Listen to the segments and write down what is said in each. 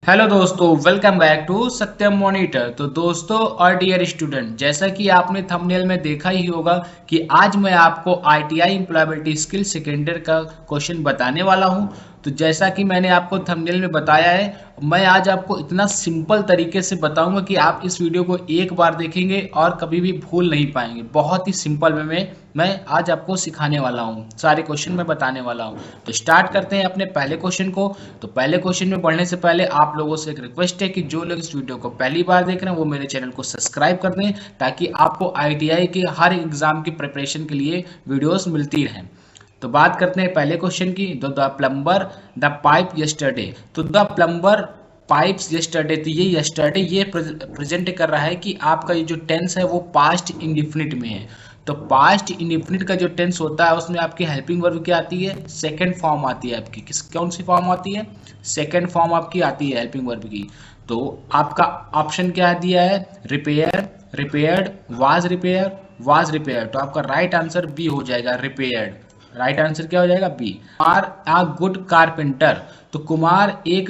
Hello दोस्तों, welcome back to Satyam Monitor. तो दोस्तों और डियर स्टूडेंट, जैसा कि आपने थंबनेल में देखा ही होगा कि आज मैं आपको ITI employability skill second year का क्वेश्चन बताने वाला हूं। तो जैसा कि मैंने आपको थंबनेल में बताया है, मैं आज आपको इतना सिंपल तरीके से बताऊंगा कि आप इस वीडियो को एक बार देखेंगे और कभी भी भूल नहीं पाएंगे। बहुत ही सिंपल वे में मैं आज आपको सिखाने वाला हूं, सारे क्वेश्चन मैं बताने वाला हूं। तो स्टार्ट करते हैं अपने पहले क्वेश्चन को। तो पहले क्वेश्चन में बढ़ने से पहले आप लोगों से एक रिक्वेस्ट है कि जो लोग इस वीडियो को पहली बार देख रहे हैं वो मेरे चैनल को सब्सक्राइब कर दें, ताकि आपको आईटीआई के हर एग्जाम की प्रिपरेशन के लिए वीडियोस मिलती रहें। तो बात करते हैं पहले क्वेश्चन की। The plumber the pipe yesterday. तो द प्लम्बर पाइप्स यस्टरडे, तो ये यस्टरडे ये प्रेजेंट कर रहा है कि आपका ये जो टेंस है वो पास्ट इंडिफिनिट में है। तो पास्ट इंडिफिनिट का जो टेंस होता है उसमें आपकी हेल्पिंग वर्ब क्या आती है? सेकंड फॉर्म आती है आपकी। कौन सी फॉर्म आती है? सेकंड फॉर्म आपकी आती है हेल्पिंग वर्ब की। तो आपका ऑप्शन क्या दिया है? Repair, repaired, was repair, was repair. तो आपका राइट आंसर बी हो जाएगा, रिपेयर्ड। राइट आंसर क्या हो जाएगा? बी। कुमार आ गुड कारपेंटर। तो कुमार एक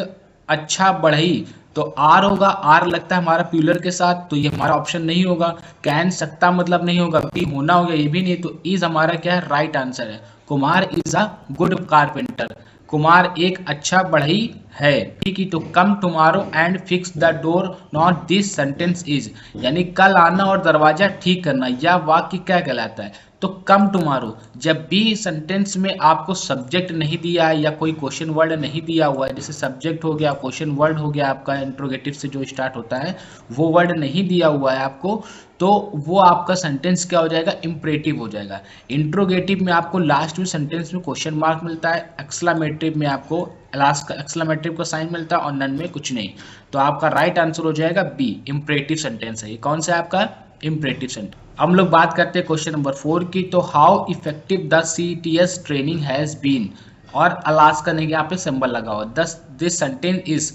अच्छा बढ़ई। तो आर होगा, आर लगता है हमारा प्यूलर के साथ, तो ये हमारा ऑप्शन नहीं होगा। कैन सकता मतलब नहीं होगा, बी होना होगा, ये भी नहीं। तो इज हमारा क्या है? राइट आंसर है। Kumar is a good carpenter. Kumar एक अच्छा बढ़ई है। ठीक है। तो come tomorrow and fix the door not this sentence is, यानी कल आना और दरवाजा ठीक करना, यह वाक्य क्या कहलाता है? तो कम टुमारो। जब भी सेंटेंस में आपको सब्जेक्ट नहीं दिया है या कोई क्वेश्चन वर्ड नहीं दिया हुआ है, जैसे सब्जेक्ट हो गया, क्वेश्चन वर्ड हो गया, आपका इंट्रोगेटिव से जो स्टार्ट होता है वो वर्ड नहीं दिया हुआ है आपको, तो वो आपका सेंटेंस क्या हो जाएगा? इंपरेटिव हो जाएगा। इंट्रोगेटिव में आपको लास्ट में सेंटेंस में क्वेश्चन मार्क मिलता है, एक्सक्लामेटिव में आपको लास्ट का एक्सक्लामेटिव का साइन मिलता है और नन में कुछ नहीं। तो आपका राइट आंसर हो जाएगा बी, इंपरेटिव सेंटेंस है। ये कौन सा है आपका? Imperative sentence. हम लोग बात करते हैं क्वेश्चन नंबर 4 की। तो how effective the CTS training has been, और अलास्का ने यहाँ पे सिंबल लगा हुआ, दिस सेंटेंस इज।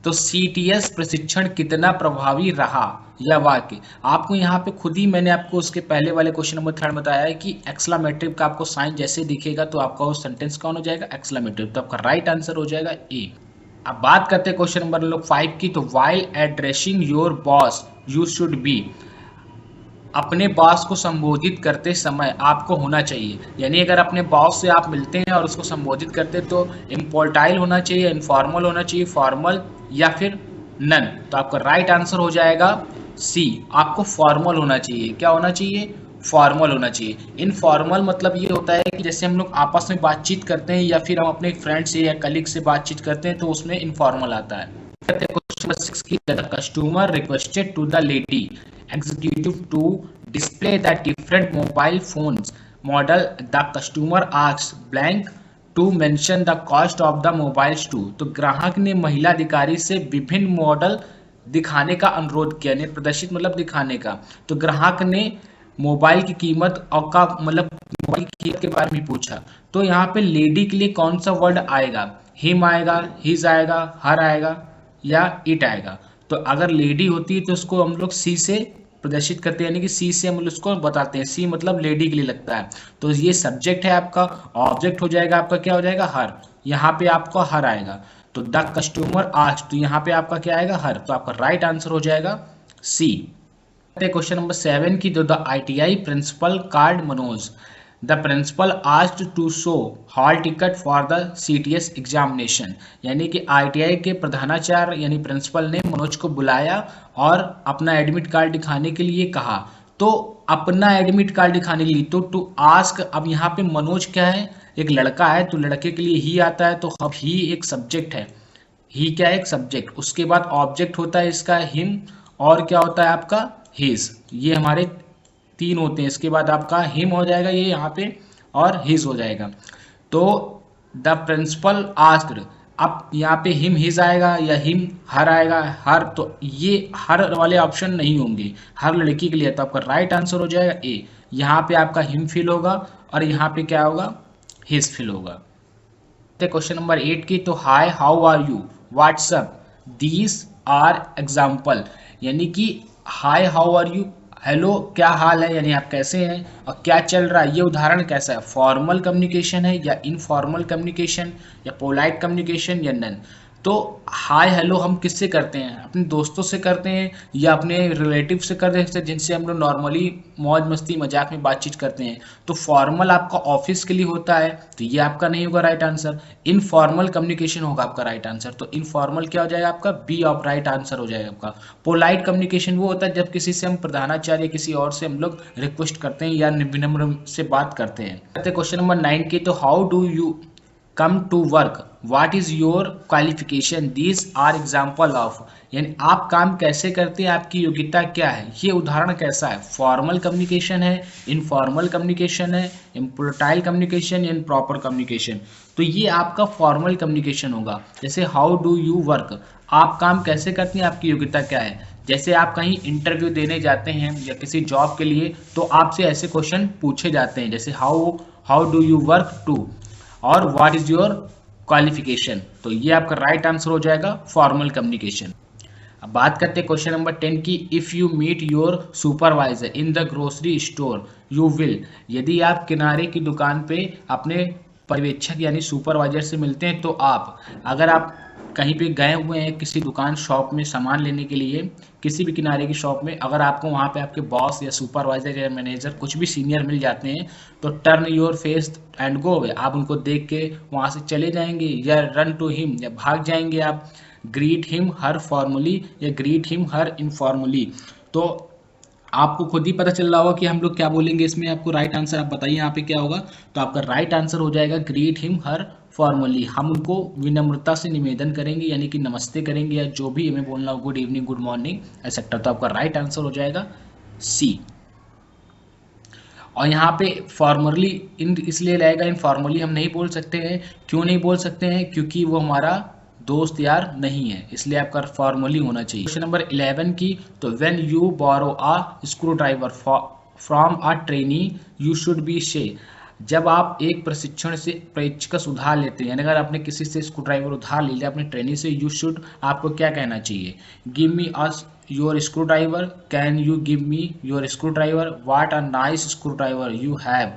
तो सीटीएस प्रशिक्षण कितना प्रभावी रहा, यह वाक्य आपको यहाँ पे खुद ही मैंने आपको उसके पहले वाले क्वेश्चन नंबर 3 बताया है कि एक्सक्लामेटिव का आपको साइन जैसे दिखेगा तो आपका वो सेंटेंस कौन हो जाएगा? एक्सक्लामेटिव। तो आपका राइट आंसर हो जाएगा ए। अब बात करते हैं क्वेश्चन नंबर 5 की। तो while addressing your boss you should B, अपने बॉस को संबोधित करते समय आपको होना चाहिए, यानी अगर अपने बॉस से आप मिलते हैं और उसको संबोधित करते हैं तो इम्पोर्टाइल होना चाहिए, इनफॉर्मल होना चाहिए, फॉर्मल, या फिर नन। तो आपका राइट आंसर हो जाएगा सी, आपको फॉर्मल होना चाहिए। क्या होना चाहिए? फॉर्मल होना चाहिए। इनफॉर्मल मतलब ये होता है कि जैसे हम लोग आपस में बातचीत करते हैं या फिर हम अपने फ्रेंड से या कलीग से बातचीत करते हैं तो उसमें इनफॉर्मल आता है। क्वेश्चन 6 की, the customer requested to the lady executive to display the different mobile phones model. The customer asks blank to mention the cost of the mobiles too. तो ग्राहक ने महिला अधिकारी से विभिन्न मॉडल दिखाने का अनुरोध किया, यानी प्रदर्शित मतलब दिखाने का। तो ग्राहक ने मोबाइल की कीमत और का मतलब मोबाइल की कीमत के बारे में पूछा। तो यहाँ पे लेडी के लिए कौन सा वर्ड आएगा? हिम आएगा, हिज आएगा, हर आएगा, या इट आएगा? तो अगर लेडी होती है तो उसको हम लोग सी से प्रदर्शित करते हैं, यानी कि सी से हम उसको बताते हैं। सी मतलब लेडी के लिए लगता है। तो ये सब्जेक्ट है आपका, ऑब्जेक्ट हो जाएगा आपका क्या हो जाएगा? हर। यहाँ पे आपको हर आएगा। तो द कस्टमर आस्क्ड, तो यहाँ पे आपका क्या आएगा? हर। तो आपका राइट आंसर हो जाएगा सी। क्वेश्चन नंबर 7 की। जो the ITI principal called Manoj, the principal asked to show hall ticket for the CTS examination, यानी कि आईटीआई के प्रधानाचार्य यानी प्रिंसिपल ने मनोज को बुलाया और अपना एडमिट कार्ड दिखाने के लिए कहा। तो अपना एडमिट कार्ड दिखाने के लिए, तो टू आस्क, अब यहाँ पे मनोज क्या है? एक लड़का है, तो लड़के के लिए ही आता है, तो अब ही एक सब्जेक्ट है। ही क्या है? एक सब्जेक्ट। उसके बाद ऑब्जेक्ट होता है इसका हिम, और क्या होता है आपका? हिज। ये हमारे तीन होते हैं। इसके बाद आपका हिम हो जाएगा ये यहाँ पे, और हिज हो जाएगा। तो द प्रिंसिपल आस्क्ड, अब यहाँ पे हिम हिज आएगा या हिम हर आएगा? हर। तो ये हर वाले ऑप्शन नहीं होंगे, हर लड़की के लिए। तो आपका राइट आंसर हो जाएगा ए। यहाँ पे आपका हिम फिल होगा और यहाँ पे क्या होगा? हिज फिल होगा। क्वेश्चन नंबर 8 की। तो hi how are you, what's up, these are example, यानी कि hi how are you, hello क्या हाल है, यानी आप कैसे हैं, और क्या चल रहा है, ये उदाहरण कैसा है? फॉर्मल कम्युनिकेशन है या इनफॉर्मल कम्युनिकेशन या पोलाइट कम्युनिकेशन या नन? तो हाय हेलो हम किससे करते हैं, अपने दोस्तों से करते हैं या अपने रिलेटिव से करते हैं जिनसे हम लोग नॉर्मली मौज मस्ती मजाक में बातचीत करते हैं। तो फॉर्मल आपका ऑफिस के लिए होता है, तो ये आपका नहीं होगा राइट आंसर। इनफॉर्मल कम्युनिकेशन होगा आपका राइट आंसर, तो इनफॉर्मल क्या हो जाएगा आपका, बी ऑफ राइट आंसर हो जाएगा आपका। पोलाइट कम्युनिकेशन वो होता है जब किसी से हम प्रधानाचार्य किसी और से हम लोग रिक्वेस्ट करते हैं या विनम्र से बात करते हैं। क्वेश्चन नंबर 9 की, तो how do you come to work, what is your qualification, this are example of, यानी आप काम कैसे करते हैं, आपकी योग्यता क्या है। ये उदाहरण कैसा है, फॉर्मल कम्युनिकेशन है, इनफॉर्मल कम्युनिकेशन है, इम्पोर्टाइल कम्युनिकेशन या प्रॉपर कम्युनिकेशन। तो ये आपका फॉर्मल कम्युनिकेशन होगा। जैसे हाउ डू यू वर्क, आप काम कैसे करते हैं, आपकी योग्यता क्या है। जैसे आप कहीं इंटरव्यू देने जाते हैं या किसी जॉब के लिए, तो आपसे ऐसे क्वेश्चन पूछे जाते हैं, जैसे how how do you work to, और व्हाट इज योर क्वालिफिकेशन। तो ये आपका राइट आंसर हो जाएगा फॉर्मल कम्युनिकेशन। अब बात करते हैं क्वेश्चन नंबर 10 की, if you meet your supervisor in the grocery store you will, यदि आप किनारे की दुकान पे अपने पर्यवेक्षक यानी सुपरवाइजर से मिलते हैं, तो आप, अगर आप कहीं पे गए हुए हैं किसी दुकान शॉप में सामान लेने के लिए, किसी भी किनारे की शॉप में, अगर आपको वहाँ पे आपके बॉस या सुपरवाइजर या मैनेजर कुछ भी सीनियर मिल जाते हैं, तो turn your face and go away, आप उनको देख के वहाँ से चले जाएंगे या रन टू हिम या भाग जाएंगे आप। ग्रीट हिम हर फॉर्मली या ग्रीट हिम हर इनफॉर्मली। तो आपको खुद ही पता चल रहा होगा कि हम लोग क्या बोलेंगे इसमें। आपको राइट आंसर आप बताइए यहाँ पे क्या होगा। तो आपका राइट आंसर हो जाएगा ग्रीट हिम हर फॉर्मली, हम उनको विनम्रता से निवेदन करेंगे यानी कि नमस्ते करेंगे या जो भी हमें बोलना हो, good evening, good morning, etcetera. तो आपका राइट आंसर हो जाएगा सी। और यहाँ पे फॉर्मली इन इसलिए रहेगा, इनफॉर्मली हम नहीं बोल सकते हैं। क्यों नहीं बोल सकते हैं, क्योंकि वो हमारा दोस्त यार नहीं है, इसलिए आपका फॉर्मली होना चाहिए। क्वेश्चन नंबर 11 की, तो when you borrow a screw driver from a trainee you should be say, जब आप एक प्रशिक्षण से प्रशिक्षक उधार लेते हैं, यानी अगर आपने किसी से स्क्रू ड्राइवर उधार ले लिया अपने ट्रेनी से, यू शुड आपको क्या कहना चाहिए, give me us your screwdriver, can you give me your screwdriver, what a nice screwdriver you have,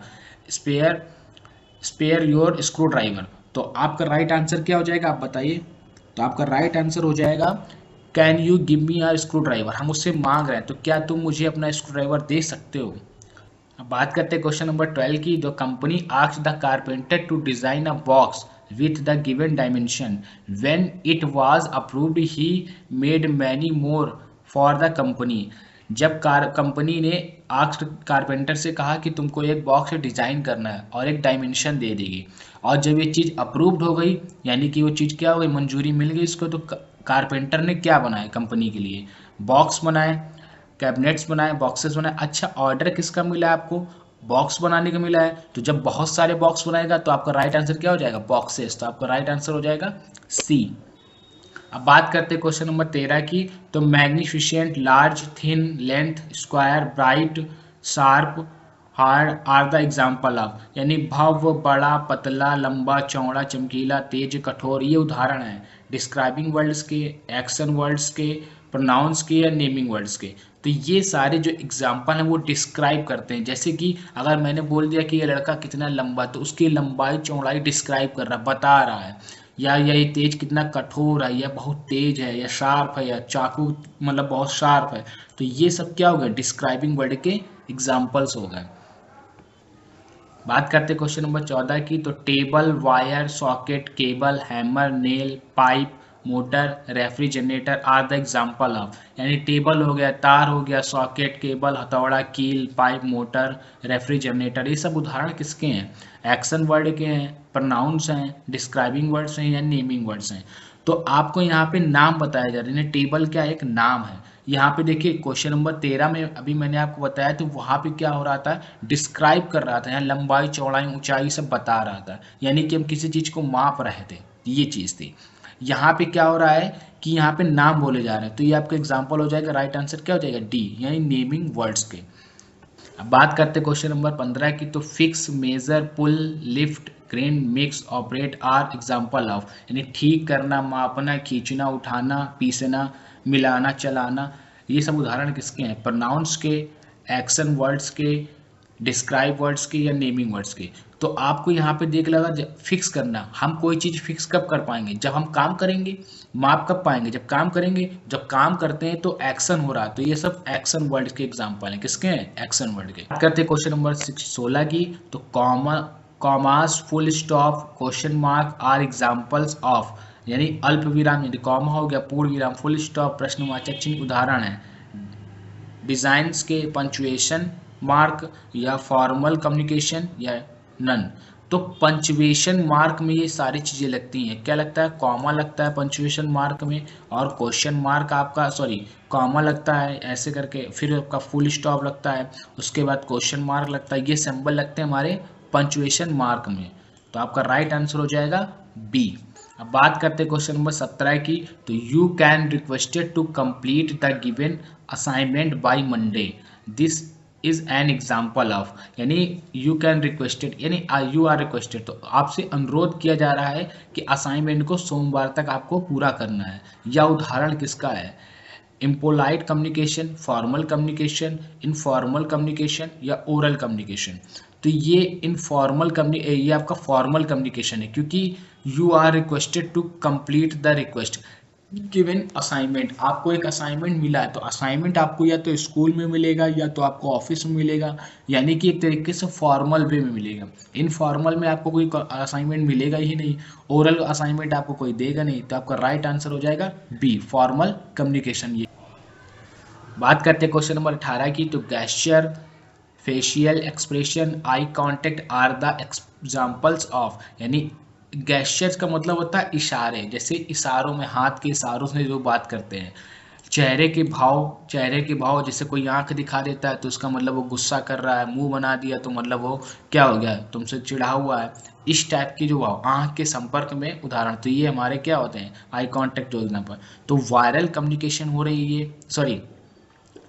spare your screwdriver। तो आपका राइट आंसर क्या हो जाएगा, आप बताइए। तो आपका राइट आंसर हो जाएगा can you give me a screw driver, हम उससे मांग रहे हैं तो क्या तुम मुझे अपना स्क्रू ड्राइवर दे सकते हो। अब बात करते हैं क्वेश्चन नंबर 12 की, the company asked the carpenter to design a box with the given dimension, when it was approved he made many more for the company। जब कंपनी ने आस्क्ड कारपेंटर से कहा कि तुमको एक बॉक्स डिजाइन करना है और एक डायमेंशन दे देगी, और जब ये चीज़ अप्रूव्ड हो गई यानी कि वो चीज़ क्या हो गई, मंजूरी मिल गई इसको, तो कारपेंटर ने क्या बनाया कंपनी के लिए, बॉक्स बनाए, कैबिनेट्स बनाए, बॉक्सेस बनाए। अच्छा, ऑर्डर किसका मिला है आपको, बॉक्स बनाने का मिला है। तो जब बहुत सारे बॉक्स बनाएगा तो आपका राइट आंसर क्या हो जाएगा, बॉक्सेस। तो आपका राइट आंसर हो जाएगा सी। अब बात करते हैं क्वेश्चन नंबर 13 की, तो magnificent, large, thin, length, square, bright, sharp, hard are the example of, यानी भव्य, बड़ा, पतला, लंबा, चौड़ा, चमकीला, तेज, कठोर, ये उदाहरण है डिस्क्राइबिंग वर्ड्स के, एक्शन वर्ड्स के, प्रोनाउंस के या नेमिंग वर्ड्स के। तो ये सारे जो एग्जाम्पल हैं वो डिस्क्राइब करते हैं। जैसे कि अगर मैंने बोल दिया कि ये लड़का कितना लंबा, तो उसकी लंबाई चौड़ाई डिस्क्राइब कर रहा, बता रहा है। या ये तेज कितना कठोर है, या बहुत तेज है, या शार्प है, या चाकू मतलब बहुत शार्प है। तो ये सब क्या हो गए, डिस्क्राइबिंग वर्ड के एग्जाम्पल्स हो गए। बात करते हैं क्वेश्चन नंबर 14 की, तो table, wire, socket, cable, hammer, nail, pipe, motor, refrigerator are the example of, यानी टेबल हो गया, तार हो गया, सॉकेट, केबल, हथौड़ा, कील, पाइप, मोटर, रेफ्रिजरेटर, ये सब उदाहरण किसके हैं, एक्शन वर्ड के हैं, प्रोनाउंस हैं, डिस्क्राइबिंग वर्ड्स हैं या नेमिंग वर्ड्स हैं। तो आपको यहाँ पे नाम बताया जा रहा है। टेबल क्या एक नाम है। यहाँ पे देखिए क्वेश्चन नंबर 13 में अभी मैंने आपको बताया, तो वहाँ पे क्या हो रहा था, डिस्क्राइब कर रहा था, यहाँ लंबाई, चौड़ाई, ऊंचाई सब बता रहा था, यानी कि हम किसी चीज़ को माप रहे थे, ये चीज़ थी। यहाँ पे क्या हो रहा है कि यहाँ पे नाम बोले जा रहे हैं, तो ये आपका एग्जाम्पल हो जाएगा। राइट आंसर क्या हो जाएगा, डी, यानी नेमिंग वर्ड्स के। अब बात करते हैं क्वेश्चन नंबर 15 की, तो fix, measure, pull, lift, grain, mix, operate are example of, यानी ठीक करना, मापना, खींचना, उठाना, पीसना, मिलाना, चलाना, ये सब उदाहरण किसके हैं, प्रोनाउंस के, एक्शन वर्ड्स के, डिस्क्राइब वर्ड्स के या नेमिंग वर्ड्स के। तो आपको यहाँ पे देख लगा फिक्स करना, हम कोई चीज़ फिक्स कब कर पाएंगे, जब हम काम करेंगे। माप कब पाएंगे, जब काम करेंगे। जब काम करते हैं तो एक्शन हो रहा है, तो ये सब एक्शन वर्ड के एग्जाम्पल हैं। किसके हैं, एक्शन वर्ड के। बात करते हैं क्वेश्चन नंबर 16 की, तो commas, full stop, question mark are examples of, यानी अल्प विराम, यानी कॉमा हो गया, पूर्ण विराम, फुल स्टॉप, प्रश्नवाचक चिन्ह उदाहरण है डिजाइन्स के, पंचुएशन मार्क या फॉर्मल कम्युनिकेशन या नन। तो पंचुएशन मार्क में ये सारी चीज़ें लगती हैं। क्या लगता है, कॉमा लगता है पंचुएशन मार्क में, और क्वेश्चन मार्क आपका कॉमा लगता है ऐसे करके, फिर आपका फुल स्टॉप लगता है, उसके बाद क्वेश्चन मार्क लगता है। ये सिंबल लगते हैं हमारे पंचुएशन मार्क में। तो आपका राइट आंसर हो जाएगा बी। अब बात करते हैं क्वेश्चन नंबर 17 की, तो you can requested to complete the given assignment by Monday, this is an example of, यानी यू कैन रिक्वेस्टेड यानी यू आर रिक्वेस्टेड, तो आपसे अनुरोध किया जा रहा है कि असाइनमेंट को सोमवार तक आपको पूरा करना है। या उदाहरण किसका है, impolite communication, formal communication, informal communication या ओरल कम्युनिकेशन। तो ये ये आपका फॉर्मल कम्युनिकेशन है, क्योंकि you are requested to complete the request given assignment. आपको एक असाइनमेंट मिला है, तो असाइनमेंट आपको या तो स्कूल में मिलेगा या तो आपको ऑफिस में मिलेगा, यानी कि एक तरीके से फॉर्मल वे में मिलेगा। इनफॉर्मल में आपको कोई असाइनमेंट मिलेगा ही नहीं, ओरल असाइनमेंट आपको कोई देगा नहीं। तो आपका राइट आंसर हो जाएगा बी, फॉर्मल कम्युनिकेशन। ये बात करते हैं क्वेश्चन नंबर 18 की, तो gesture, facial expression, eye contact are the examples of, यानी गेस्चर्स का मतलब होता है इशारे, जैसे इशारों में, हाथ के इशारों से जो बात करते हैं। चेहरे के भाव, जैसे कोई आंख दिखा देता है तो उसका मतलब वो गुस्सा कर रहा है, मुंह बना दिया तो मतलब वो क्या हो गया, तुमसे चिढ़ा हुआ है। इस टाइप की जो भाव, आंख के संपर्क में उदाहरण, तो ये हमारे क्या होते हैं, आई कॉन्टेक्ट योजना पर। तो वायरल कम्युनिकेशन हो रही है,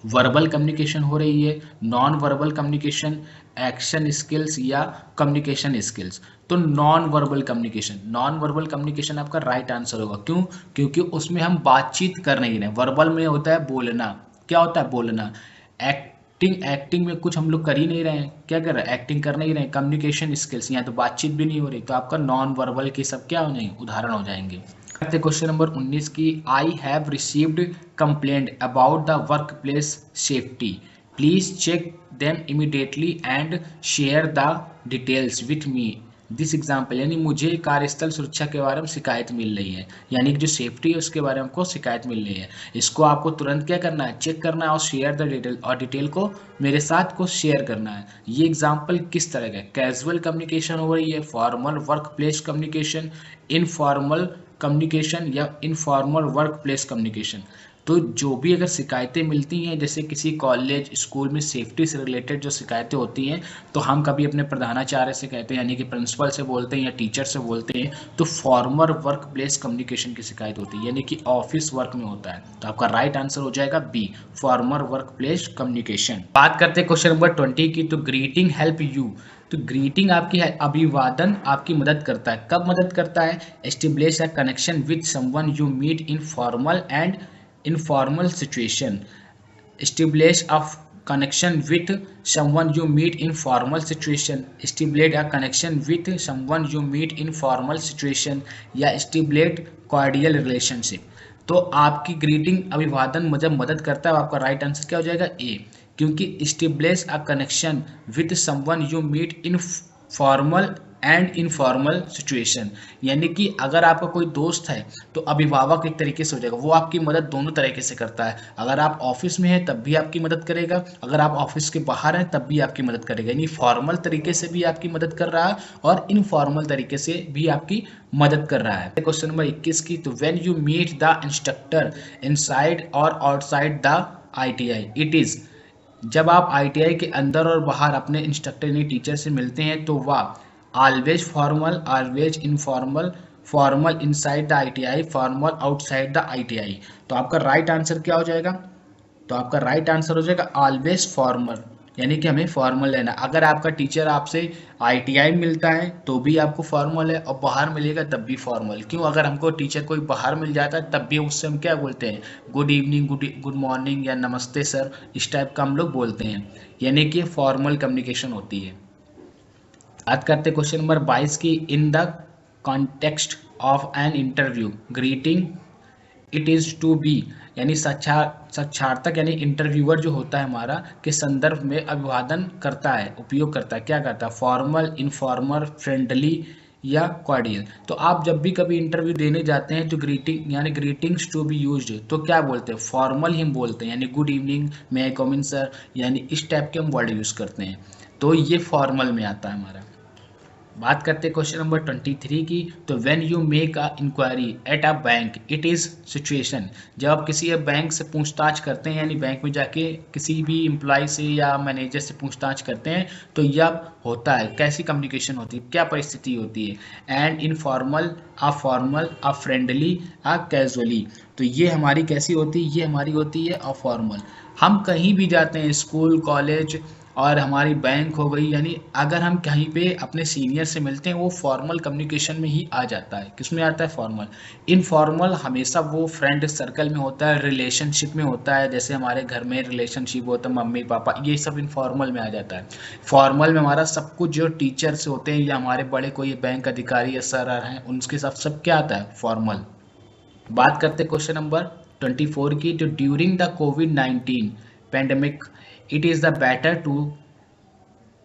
वर्बल कम्युनिकेशन हो रही है, non verbal communication, action skills या कम्युनिकेशन स्किल्स। तो नॉन वर्बल कम्युनिकेशन आपका राइट आंसर होगा। क्यों, क्योंकि उसमें हम बातचीत कर नहीं रहे। वर्बल में होता है बोलना, क्या होता है बोलना। एक्टिंग में कुछ हम लोग कर ही नहीं रहे हैं, क्या कर रहे हैं, एक्टिंग कर नहीं रहे हैं। कम्युनिकेशन स्किल्स, यहाँ तो बातचीत भी नहीं हो रही, तो आपका नॉन वर्बल के सब क्या हो जाएंगे, उदाहरण हो जाएंगे। क्वेश्चन नंबर 19 की, I have received complaint about the work place safety, please check them immediately and share the details with me this example, यानी मुझे कार्यस्थल सुरक्षा के बारे में शिकायत मिल रही है, यानी कि जो सेफ्टी है उसके बारे में हमको शिकायत मिल रही है। इसको आपको तुरंत क्या करना है, चेक करना है और शेयर द डिटेल, और डिटेल को मेरे साथ को शेयर करना है। ये एग्जाम्पल किस तरह का, कैजुअल कम्युनिकेशन हो रही है, formal work place communication, informal communication या इनफॉर्मल वर्क प्लेस कम्युनिकेशन। तो जो भी अगर शिकायतें मिलती हैं, जैसे किसी कॉलेज स्कूल में सेफ्टी से रिलेटेड जो शिकायतें होती हैं, तो हम कभी अपने प्रधानाचार्य से कहते हैं, यानी कि प्रिंसिपल से बोलते हैं या टीचर से बोलते हैं, तो फॉर्मल वर्क प्लेस कम्युनिकेशन की शिकायत होती है, यानी कि ऑफिस वर्क में होता है। तो आपका राइट आंसर हो जाएगा B, formal work place communication. बात करते हैं क्वेश्चन नंबर 20 की, तो ग्रीटिंग हेल्प यू, तो ग्रीटिंग आपकी है, अभिवादन आपकी मदद करता है। कब मदद करता है, establish a connection with someone you meet in formal and informal situation, establish a connection with someone you meet in formal situation, establish a connection with someone you meet in formal situation या establish cordial relationship। तो आपकी greeting अभिवादन जब मदद करता है, आपका right answer क्या हो जाएगा, ए, क्योंकि establish a connection with someone you meet in formal and informal situation, यानी कि अगर आपका कोई दोस्त है तो अभिभावक एक तरीके से हो जाएगा, वो आपकी मदद दोनों तरीके से करता है। अगर आप ऑफिस में हैं तब भी आपकी मदद करेगा, अगर आप ऑफिस के बाहर हैं तब भी आपकी मदद करेगा, यानी फॉर्मल तरीके से भी आपकी मदद कर रहा है और इनफॉर्मल तरीके से भी आपकी मदद कर रहा है। क्वेश्चन नंबर 21 की, तो when you meet the instructor inside और outside the ITI, it is, जब आप ITI के अंदर और बाहर अपने इंस्ट्रक्टर यानी टीचर से मिलते हैं तो वह always formal, always informal, formal inside the ITI, formal outside the ITI। तो आपका राइट आंसर क्या हो जाएगा, तो आपका राइट आंसर हो जाएगा ऑलवेज फॉर्मल, यानी कि हमें फॉर्मल लेना। अगर आपका टीचर आपसे ITI मिलता है तो भी आपको फॉर्मल है, और बाहर मिलेगा तब भी फॉर्मल। क्यों, अगर हमको टीचर कोई बाहर मिल जाता है तब भी उससे हम क्या बोलते हैं, गुड इवनिंग, गुड मॉर्निंग या नमस्ते सर, इस टाइप का हम लोग बोलते हैं, यानी कि फॉर्मल कम्युनिकेशन होती है। बात करते क्वेश्चन नंबर 22 की, in the context of an interview greeting it is to be, यानी साक्षात्कार यानी इंटरव्यूअर जो होता है हमारा के संदर्भ में अभिवादन करता है, उपयोग करता है, क्या करता है, फॉर्मल, इनफॉर्मल, फ्रेंडली या कॉर्डियल। तो आप जब भी कभी इंटरव्यू देने जाते हैं तो ग्रीटिंग यानी ग्रीटिंग्स टू बी यूज्ड तो क्या बोलते हैं, फॉर्मल ही हम बोलते हैं, यानी गुड इवनिंग, मे आई कम इन सर, यानी इस टाइप के हम वर्ड यूज़ करते हैं, तो ये फॉर्मल में आता है हमारा। बात करते हैं क्वेश्चन नंबर 23 की, तो when you make a inquiry at a bank it is situation, जब आप किसी बैंक से पूछताछ करते हैं, यानी बैंक में जाके किसी भी एम्प्लॉय से या मैनेजर से पूछताछ करते हैं, तो यह होता है, कैसी कम्युनिकेशन होती है, क्या परिस्थिति होती है, and informal, a formal, a friendly, a casually. तो ये हमारी कैसी होती है, ये हमारी होती है अफॉर्मल। हम कहीं भी जाते हैं, स्कूल, कॉलेज और हमारी बैंक हो गई, यानी अगर हम कहीं पे अपने सीनियर से मिलते हैं वो फॉर्मल कम्युनिकेशन में ही आ जाता है। किस में आता है, फॉर्मल। इनफॉर्मल हमेशा वो फ्रेंड सर्कल में होता है, रिलेशनशिप में होता है, जैसे हमारे घर में रिलेशनशिप होता है मम्मी पापा, ये सब इनफॉर्मल में आ जाता है। फॉर्मल में हमारा सब कुछ जो टीचर से होते हैं या हमारे बड़े कोई बैंक अधिकारी या सर हैं उनके साथ सब क्या आता है, फॉर्मल। बात करते हैं क्वेश्चन नंबर 24 की, तो ड्यूरिंग द कोविड-19 pandemic it is the better to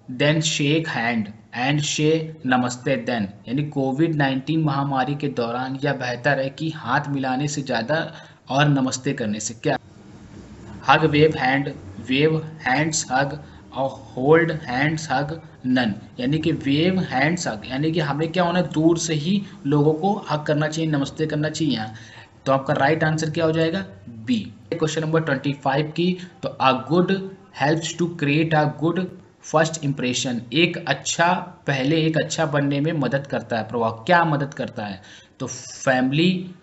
then shake hand and say namaste then, यानी कोविड-19 महामारी के दौरान यह बेहतर है कि हाथ मिलाने से ज़्यादा और नमस्ते करने से, क्या, हग वेव हैंड्स हग और होल्ड हैंड्स हग नन, यानी कि वेव हैंड्स हग यानी कि हमें क्या होना है, दूर से ही लोगों को हग करना चाहिए, नमस्ते करना चाहिए यहाँ। तो आपका राइट आंसर क्या हो जाएगा, बी। क्वेश्चन नंबर 25 की, तो a good helps to create a good first impression, एक अच्छा बनने में मदद करता है, प्रभाव क्या मदद करता है, तो family,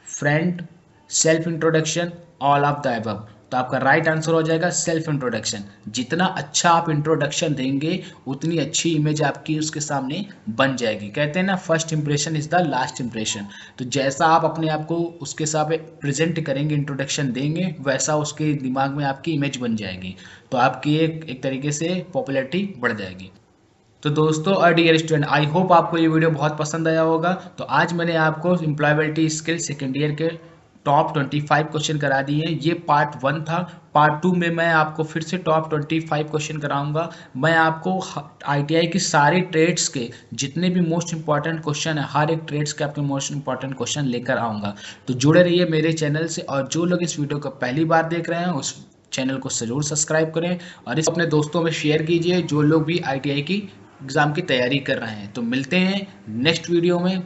friend, self introduction, all of the above. तो आपका राइट आंसर हो जाएगा सेल्फ इंट्रोडक्शन। जितना अच्छा आप इंट्रोडक्शन देंगे उतनी अच्छी इमेज आपकी उसके सामने बन जाएगी। कहते हैं ना, first impression is the last impression. तो जैसा आप अपने आप को उसके साथ प्रेजेंट करेंगे, इंट्रोडक्शन देंगे, वैसा उसके दिमाग में आपकी इमेज बन जाएगी, तो आपकी एक तरीके से पॉपुलैरिटी बढ़ जाएगी। तो दोस्तों और डियर स्टूडेंट, आई होप आपको ये वीडियो बहुत पसंद आया होगा। तो आज मैंने आपको एम्प्लॉयबिलिटी स्किल सेकेंड ईयर के टॉप 25 क्वेश्चन करा दिए हैं। ये पार्ट 1 था। पार्ट 2 में मैं आपको फिर से टॉप 25 क्वेश्चन कराऊंगा। मैं आपको आईटीआई की सारे ट्रेड्स के जितने भी मोस्ट इंपॉर्टेंट क्वेश्चन है, हर एक ट्रेड्स के आपके मोस्ट इंपॉर्टेंट क्वेश्चन लेकर आऊँगा। तो जुड़े रहिए मेरे चैनल से, और जो लोग इस वीडियो को पहली बार देख रहे हैं उस चैनल को ज़रूर सब्सक्राइब करें और इस अपने दोस्तों में शेयर कीजिए जो लोग भी आईटीआई की एग्ज़ाम की तैयारी कर रहे हैं। तो मिलते हैं नेक्स्ट वीडियो में।